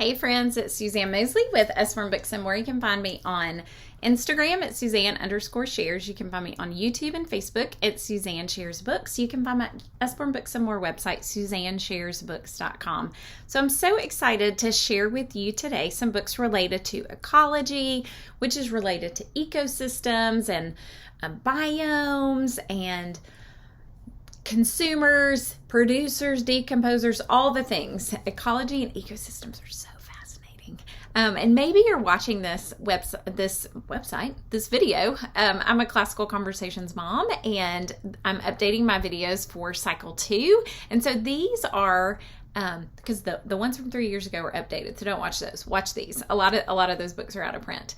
Hey friends, it's Suzanne Mosley with Usborne Books More. You can find me on Instagram at Suzanne_shares. You can find me on YouTube and Facebook at Suzanne Shares Books. You can find my Usborne Books More website, SuzanneSharesBooks.com. So I'm so excited to share with you today some books related to ecology, which is related to ecosystems and biomes and consumers, producers, decomposers, all the things. Ecology and ecosystems are so fascinating. And maybe you're watching this video. I'm a classical conversations mom, and I'm updating my videos for cycle 2. And so these are because the ones from 3 years ago were updated, so don't watch those. Watch these. A lot of those books are out of print.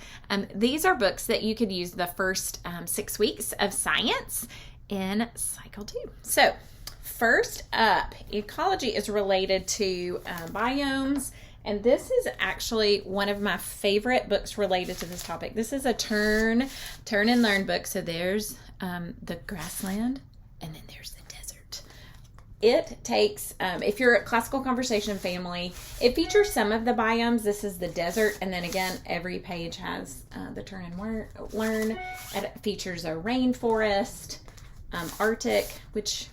These are books that you could use the first 6 weeks of science in cycle 2. So first up, ecology is related to biomes, and this is actually one of my favorite books related to this topic. This is a turn and learn book. So there's the grassland, and then there's the desert. It takes, if you're a classical conversation family, it features some of the biomes. This is the desert, and then again, every page has the turn and learn. It features a rainforest, Arctic, which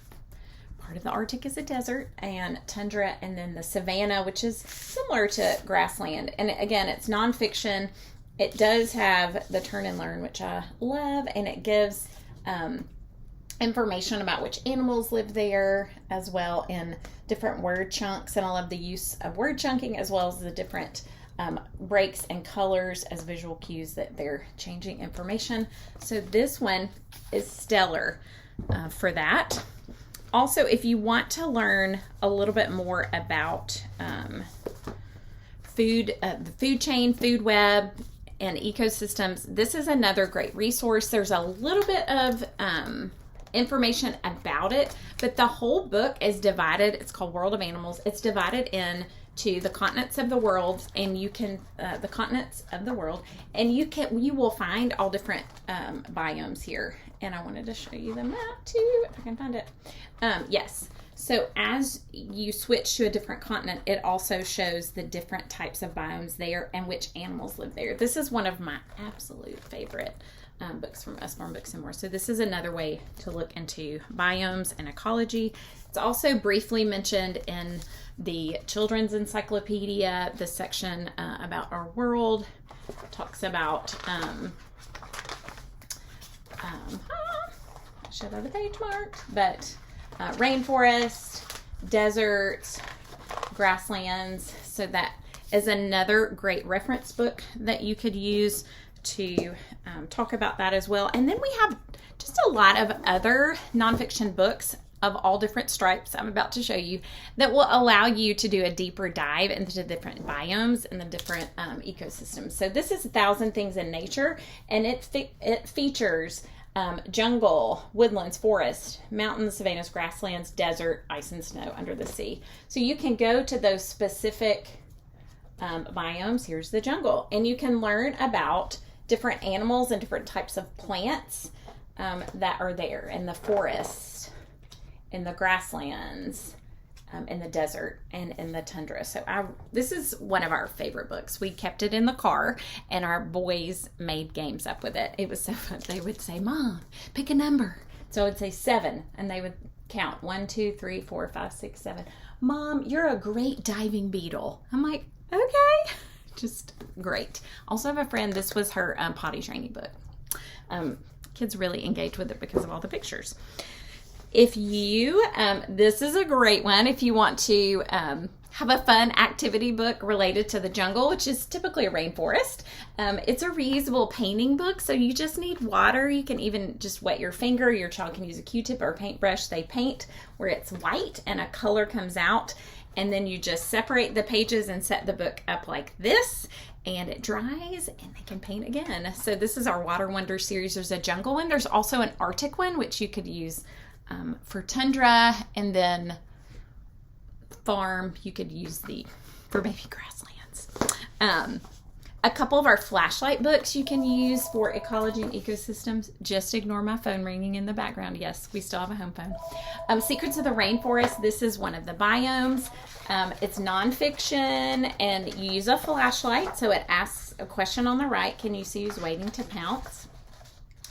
part of the Arctic is a desert, and tundra, and then the savanna, which is similar to grassland. And again, it's nonfiction. It does have the turn and learn, which I love, and it gives information about which animals live there as well in different word chunks. And I love the use of word chunking as well as the different breaks and colors as visual cues that they're changing information. So this one is stellar for that. Also, if you want to learn a little bit more about the food chain, food web, and ecosystems, this is another great resource. There's a little bit of information about it, but the whole book is divided. It's called World of Animals. It's divided into the continents of the world, and you can you will find all different biomes here. And I wanted to show you the map too, if I can find it. Yes. So as you switch to a different continent, it also shows the different types of biomes there and which animals live there. This is one of my absolute favorite books from Usborne Books More. So this is another way to look into biomes and ecology. It's also briefly mentioned in the Children's Encyclopedia. The section about our world talks about I should have the page marked, but rainforest, deserts, grasslands. So that is another great reference book that you could use to talk about that as well. And then we have just a lot of other nonfiction books of all different stripes I'm about to show you that will allow you to do a deeper dive into the different biomes and the different ecosystems. So this is 1,000 Things in Nature, and it features jungle, woodlands, forest, mountains, savannas, grasslands, desert, ice and snow, under the sea. So you can go to those specific biomes. Here's the jungle, and you can learn about different animals and different types of plants that are there in the forest, in the grasslands, in the desert, and in the tundra. So this is one of our favorite books. We kept it in the car, and our boys made games up with it. It was so fun. They would say, "Mom, pick a number." So I would say 7, and they would count 1, 2, 3, 4, 5, 6, 7. "Mom, you're a great diving beetle." I'm like, okay. Just great. Also have a friend, this was her potty training book. Kids really engage with it because of all the pictures. If you, this is a great one if you want to have a fun activity book related to the jungle, which is typically a rainforest. It's a reusable painting book, so you just need water. You can even just wet your finger. Your child can use a Q-tip or a paintbrush. They paint where it's white and a color comes out, and then you just separate the pages and set the book up like this, and it dries and they can paint again. So this is our Water Wonder series. There's a jungle one. There's also an Arctic one, which you could use for tundra, and then farm, you could use for baby grasslands. A couple of our flashlight books you can use for ecology and ecosystems. Just ignore my phone ringing in the background. Yes, we still have a home phone. Secrets of the Rainforest. This is one of the biomes. It's nonfiction, and you use a flashlight, so it asks a question on the right. Can you see who's waiting to pounce?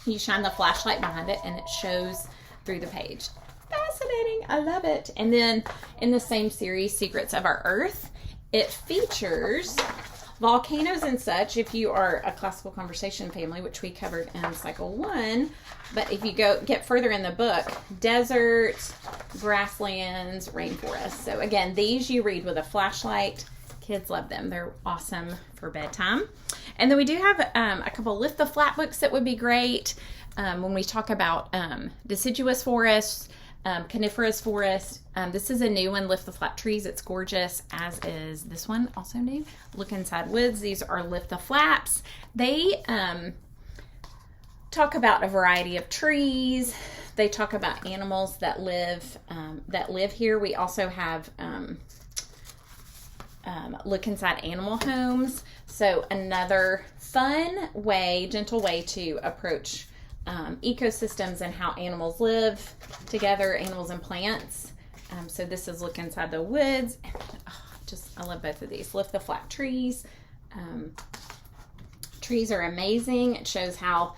You shine the flashlight behind it, and it shows through the page. Fascinating. I love it. And then in the same series, Secrets of Our Earth, it features volcanoes and such, if you are a classical conversation family, which we covered in cycle 1. But if you get further in the book, deserts, grasslands, rainforests. So again, these you read with a flashlight. Kids love them. They're awesome for bedtime. And then we do have a couple Lift the Flap books that would be great when we talk about deciduous forests, coniferous forest. This is a new one, Lift the Flap Trees. It's gorgeous, as is this one, also new. Look Inside Woods. These are Lift the Flaps. They talk about a variety of trees. They talk about animals that live here. We also have Look Inside Animal Homes. So another fun way, gentle way to approach ecosystems and how animals live together, animals and plants. So this is Look Inside the Woods. I love both of these. Lift the Flap Trees. Trees are amazing. It shows how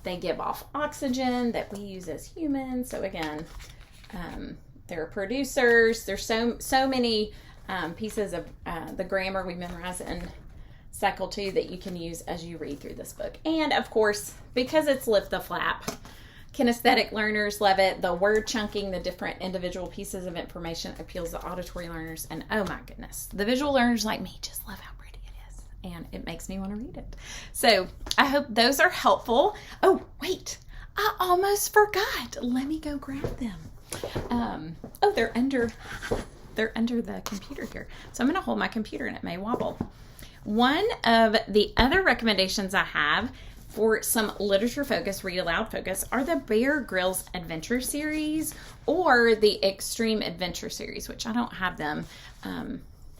they give off oxygen that we use as humans. So again, they're producers. There's so many pieces of the grammar we memorize in cycle 2 that you can use as you read through this book. And of course, because it's Lift the Flap, kinesthetic learners love it. The word chunking, the different individual pieces of information appeals to auditory learners. And oh my goodness, the visual learners like me just love how pretty it is. And it makes me want to read it. So I hope those are helpful. Oh, wait, I almost forgot. Let me go grab them. They're under the computer here. So I'm going to hold my computer and it may wobble. One of the other recommendations I have for some literature focus, read aloud focus, are the Bear Grylls Adventure series or the Extreme Adventure series, which I don't have them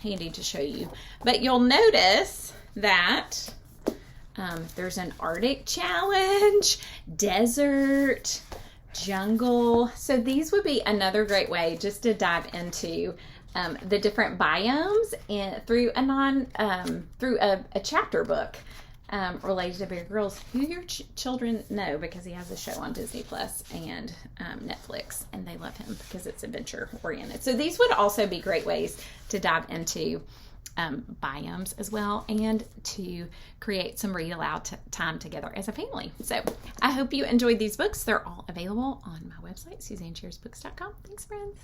handy to show you. But you'll notice that there's an Arctic challenge, desert, jungle. So these would be another great way just to dive into the different biomes and through a chapter book related to Bear Grylls, who your children know because he has a show on Disney Plus and Netflix, and they love him because it's adventure oriented. So these would also be great ways to dive into biomes as well, and to create some read aloud time together as a family. So I hope you enjoyed these books. They're all available on my website, SuzanneSharesBooks.com. Thanks, friends.